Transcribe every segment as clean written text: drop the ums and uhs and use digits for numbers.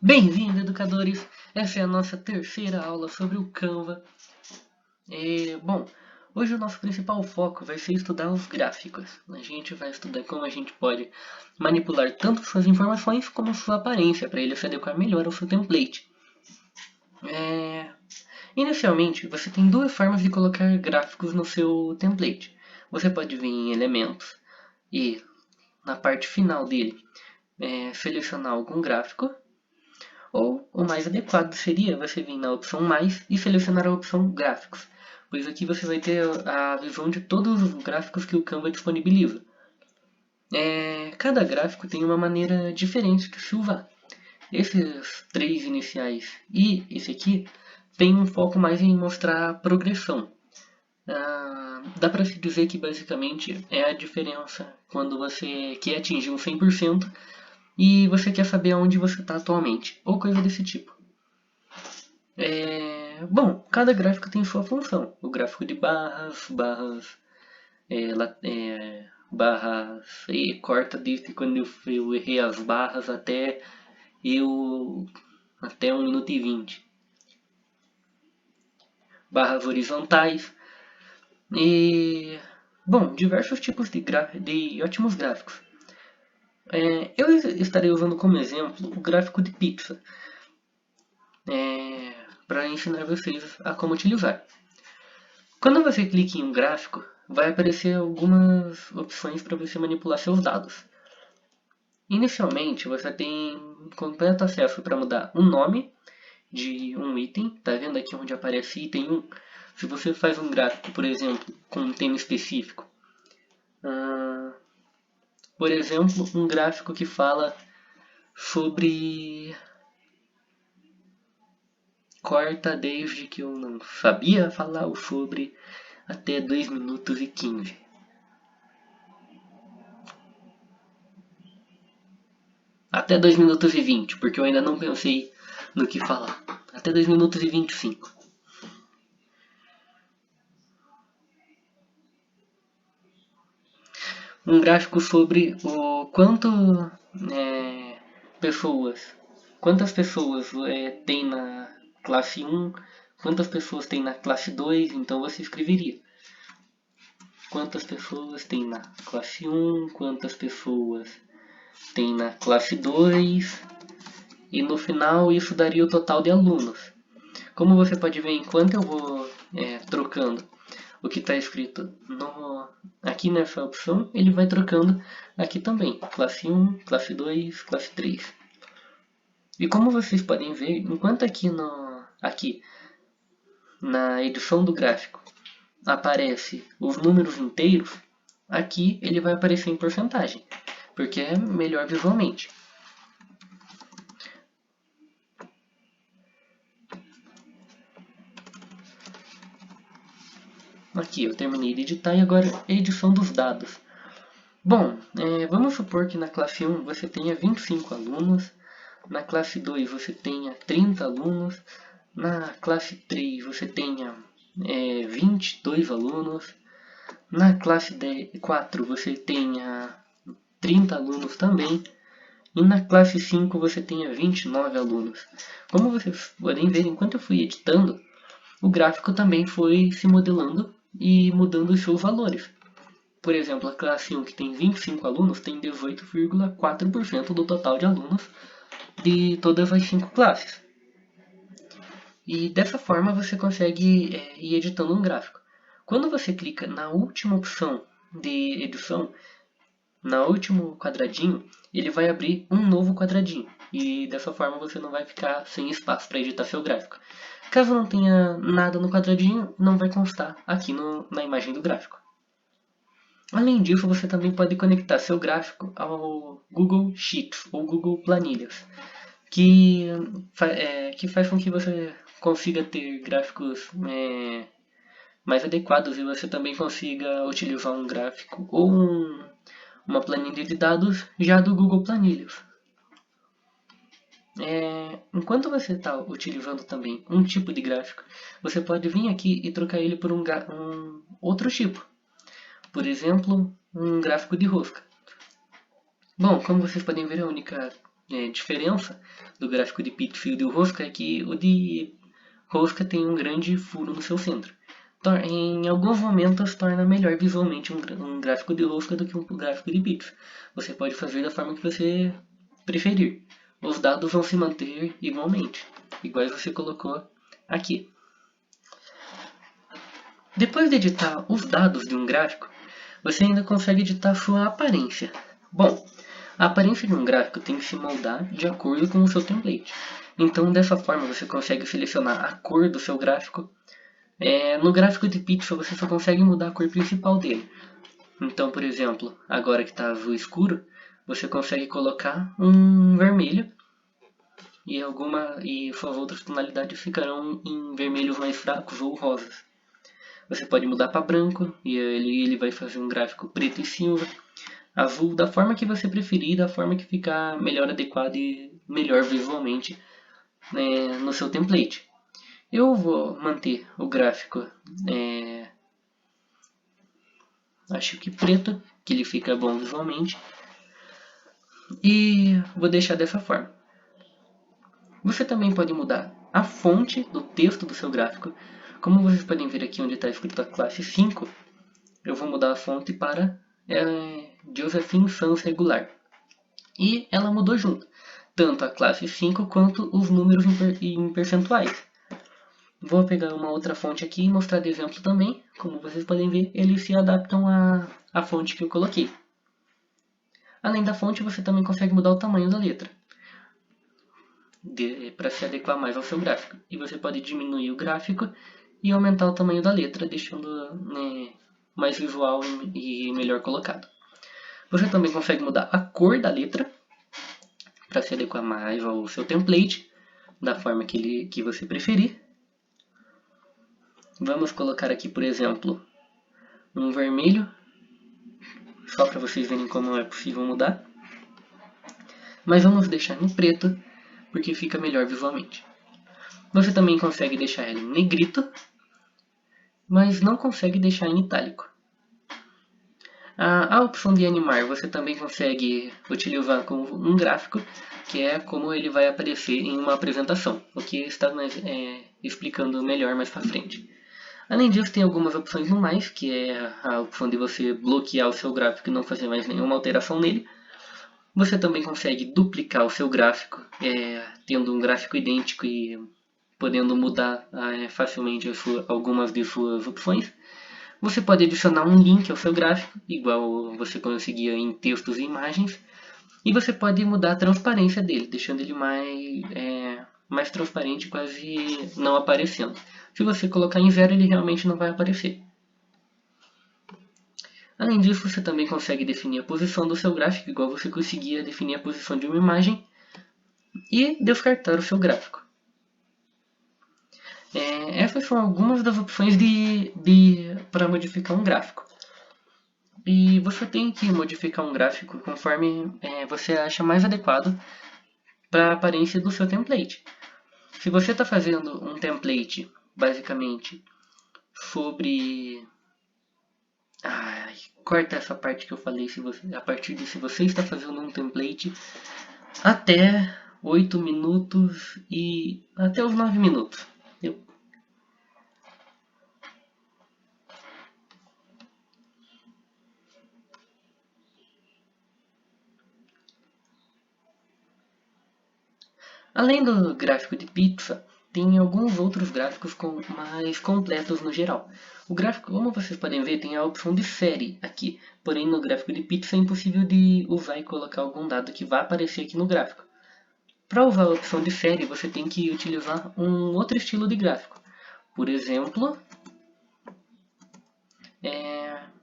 Bem-vindo, educadores! Essa é a nossa terceira aula sobre o Canva. Bom, hoje o nosso principal foco vai ser estudar os gráficos. A gente vai estudar como a gente pode manipular tanto suas informações como sua aparência para ele se adequar melhor ao seu template. Inicialmente, você tem duas formas de colocar gráficos no seu template. Você pode vir em elementos e, na parte final dele, selecionar algum gráfico. Ou o mais adequado seria você vir na opção mais e selecionar a opção gráficos, pois aqui você vai ter a visão de todos os gráficos que o Canva disponibiliza. Cada gráfico tem uma maneira diferente de se usar. Esses três iniciais e esse aqui tem um foco mais em mostrar a progressão. Dá para se dizer que basicamente é a diferença quando você quer atingir um 100% e você quer saber aonde você está atualmente, ou coisa desse tipo. Bom, cada gráfico tem sua função. O gráfico de barras corta desde quando eu errei as barras até 1 minuto e 20. Barras horizontais. Bom, diversos tipos de ótimos gráficos. Eu estarei usando como exemplo o gráfico de pizza. Para ensinar vocês a como utilizar. Quando você clica em um gráfico, vai aparecer algumas opções para você manipular seus dados. Inicialmente, você tem completo acesso para mudar o nome de um item. Tá vendo aqui onde aparece item 1? Se você faz um gráfico, por exemplo, com um tema específico. Por exemplo, um gráfico que fala sobre corta desde que eu não sabia falar o sobre até 2 minutos e 15. Até 2 minutos e 20, porque eu ainda não pensei no que falar. Até 2 minutos e 25. Um gráfico sobre o quantas pessoas tem na classe 1, quantas pessoas tem na classe 2, então você escreveria quantas pessoas tem na classe 1, quantas pessoas tem na classe 2, e no final isso daria o total de alunos. Como você pode ver, enquanto eu vou trocando o que está escrito aqui nessa opção, ele vai trocando aqui também, classe 1, classe 2, classe 3. E como vocês podem ver, enquanto aqui na edição do gráfico aparece os números inteiros, aqui ele vai aparecer em porcentagem, porque é melhor visualmente. Aqui eu terminei de editar e agora a edição dos dados. Bom, vamos supor que na classe 1 você tenha 25 alunos, na classe 2 você tenha 30 alunos, na classe 3 você tenha 22 alunos, na classe 4 você tenha 30 alunos também, e na classe 5 você tenha 29 alunos. Como vocês podem ver, enquanto eu fui editando, o gráfico também foi se modelando e mudando os seus valores. Por exemplo, a classe 1, que tem 25 alunos, tem 18,4% do total de alunos de todas as 5 classes. E dessa forma você consegue ir editando um gráfico. Quando você clica na última opção de edição, no último quadradinho, ele vai abrir um novo quadradinho. E dessa forma você não vai ficar sem espaço para editar seu gráfico. Caso não tenha nada no quadradinho, não vai constar aqui na imagem do gráfico. Além disso, você também pode conectar seu gráfico ao Google Sheets ou Google Planilhas, que faz com que você consiga ter gráficos mais adequados e você também consiga utilizar um gráfico ou uma planilha de dados já do Google Planilhas. Enquanto você está utilizando também um tipo de gráfico, você pode vir aqui e trocar ele por um outro tipo. Por exemplo, um gráfico de rosca. Bom, como vocês podem ver, a única diferença do gráfico de pixel e do rosca é que o de rosca tem um grande furo no seu centro. Em alguns momentos torna melhor visualmente um gráfico de rosca do que um gráfico de pixel. Você pode fazer da forma que você preferir. Os dados vão se manter igualmente, iguais você colocou aqui. Depois de editar os dados de um gráfico, você ainda consegue editar sua aparência. Bom, a aparência de um gráfico tem que se moldar de acordo com o seu template. Então, dessa forma, você consegue selecionar a cor do seu gráfico. No gráfico de pixel, você só consegue mudar a cor principal dele. Então, por exemplo, agora que está azul escuro, você consegue colocar um vermelho e suas outras tonalidades ficarão em vermelhos mais fracos ou rosas. Você pode mudar para branco e ele vai fazer um gráfico preto e cinza, azul, da forma que você preferir, da forma que ficar melhor adequado e melhor visualmente no seu template. Eu vou manter o gráfico, acho que preto, que ele fica bom visualmente, e vou deixar dessa forma. Você também pode mudar a fonte do texto do seu gráfico. Como vocês podem ver aqui onde está escrito a classe 5, eu vou mudar a fonte para Josephine Sans Regular. E ela mudou junto, tanto a classe 5 quanto os números em percentuais. Vou pegar uma outra fonte aqui e mostrar de exemplo também. Como vocês podem ver, eles se adaptam à fonte que eu coloquei. Além da fonte, você também consegue mudar o tamanho da letra para se adequar mais ao seu gráfico. E você pode diminuir o gráfico e aumentar o tamanho da letra, deixando mais visual e melhor colocado. Você também consegue mudar a cor da letra para se adequar mais ao seu template, da forma que você preferir. Vamos colocar aqui, por exemplo, um vermelho, só para vocês verem como é possível mudar. Mas vamos deixar em preto, porque fica melhor visualmente. Você também consegue deixar ele em negrito, mas não consegue deixar em itálico. A opção de animar você também consegue utilizar como um gráfico, que é como ele vai aparecer em uma apresentação, o que está explicando melhor mais para frente. Além disso, tem algumas opções no mais, que é a opção de você bloquear o seu gráfico e não fazer mais nenhuma alteração nele. Você também consegue duplicar o seu gráfico, tendo um gráfico idêntico e podendo mudar facilmente algumas de suas opções. Você pode adicionar um link ao seu gráfico, igual você conseguia em textos e imagens. E você pode mudar a transparência dele, deixando ele mais transparente, quase não aparecendo. Se você colocar em 0, ele realmente não vai aparecer. Além disso, você também consegue definir a posição do seu gráfico, igual você conseguia definir a posição de uma imagem, e descartar o seu gráfico. Essas são algumas das opções para modificar um gráfico. E você tem que modificar um gráfico conforme você acha mais adequado para a aparência do seu template. Se você está fazendo um template, basicamente, sobre... corta essa parte que eu falei, a partir de se você está fazendo um template até 8 minutos e até os 9 minutos. Além do gráfico de pizza, tem alguns outros gráficos mais completos no geral. O gráfico, como vocês podem ver, tem a opção de série aqui, porém no gráfico de pizza é impossível de usar e colocar algum dado que vai aparecer aqui no gráfico. Para usar a opção de série, você tem que utilizar um outro estilo de gráfico. Por exemplo,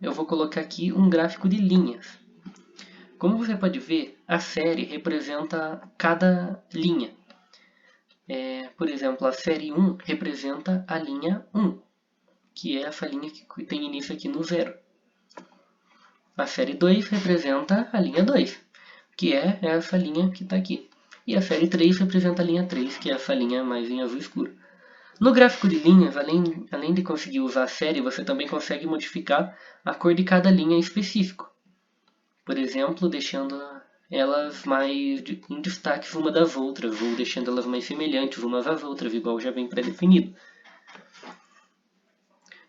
eu vou colocar aqui um gráfico de linhas. Como você pode ver, a série representa cada linha. Por exemplo, a série 1 representa a linha 1, que é essa linha que tem início aqui no 0. A série 2 representa a linha 2, que é essa linha que está aqui. E a série 3 representa a linha 3, que é essa linha mais em azul escuro. No gráfico de linhas, além de conseguir usar a série, você também consegue modificar a cor de cada linha em específico. Por exemplo, deixando elas mais em destaque uma das outras, ou deixando elas mais semelhantes umas às outras, igual já vem pré-definido.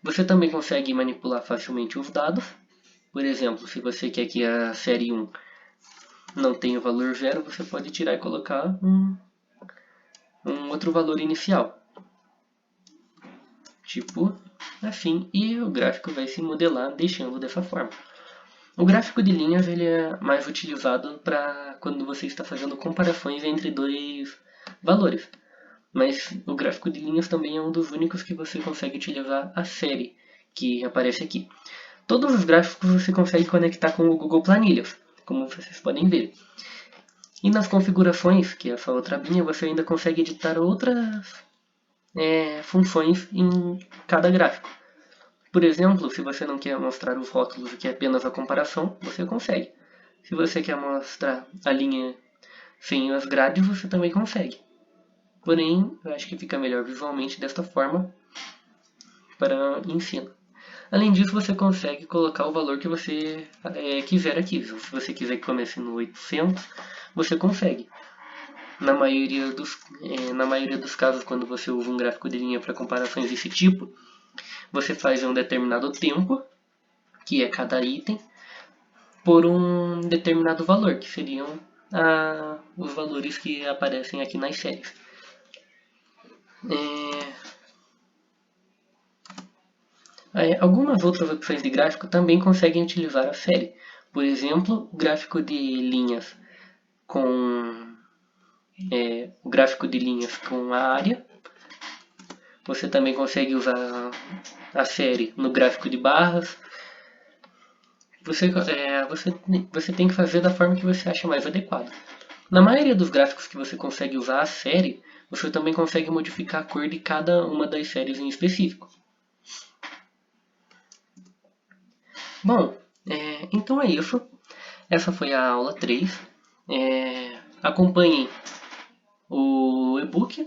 Você também consegue manipular facilmente os dados. Por exemplo, se você quer que a série 1 não tenha o valor 0, você pode tirar e colocar um outro valor inicial. Tipo assim, e o gráfico vai se modelar deixando dessa forma. O gráfico de linhas ele é mais utilizado para quando você está fazendo comparações entre dois valores. Mas o gráfico de linhas também é um dos únicos que você consegue utilizar a série, que aparece aqui. Todos os gráficos você consegue conectar com o Google Planilhas, como vocês podem ver. E nas configurações, que é essa outra abinha, você ainda consegue editar outras funções em cada gráfico. Por exemplo, se você não quer mostrar os rótulos e quer apenas a comparação, você consegue. Se você quer mostrar a linha sem as grades, você também consegue. Porém, eu acho que fica melhor visualmente desta forma para ensino. Além disso, você consegue colocar o valor que você quiser aqui. Se você quiser que comece no 800, você consegue. Na maioria dos casos, quando você usa um gráfico de linha para comparações desse tipo, você faz um determinado tempo, que é cada item, por um determinado valor, que seriam os valores que aparecem aqui nas séries. Algumas outras opções de gráfico também conseguem utilizar a série. Por exemplo, o gráfico de linhas com a área. Você também consegue usar a série no gráfico de barras. Você tem que fazer da forma que você acha mais adequada. Na maioria dos gráficos que você consegue usar a série, você também consegue modificar a cor de cada uma das séries em específico. Bom, então é isso. Essa foi a aula 3. Acompanhem o e-book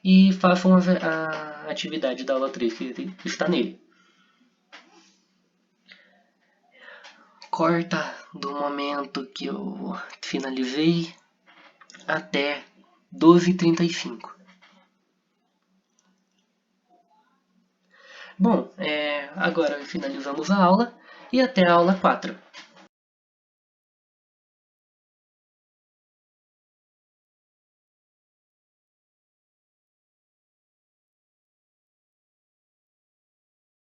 e façam a atividade da aula 3 que está nele. Corta do momento que eu finalizei até 12h35. Bom, agora finalizamos a aula e até a aula 4.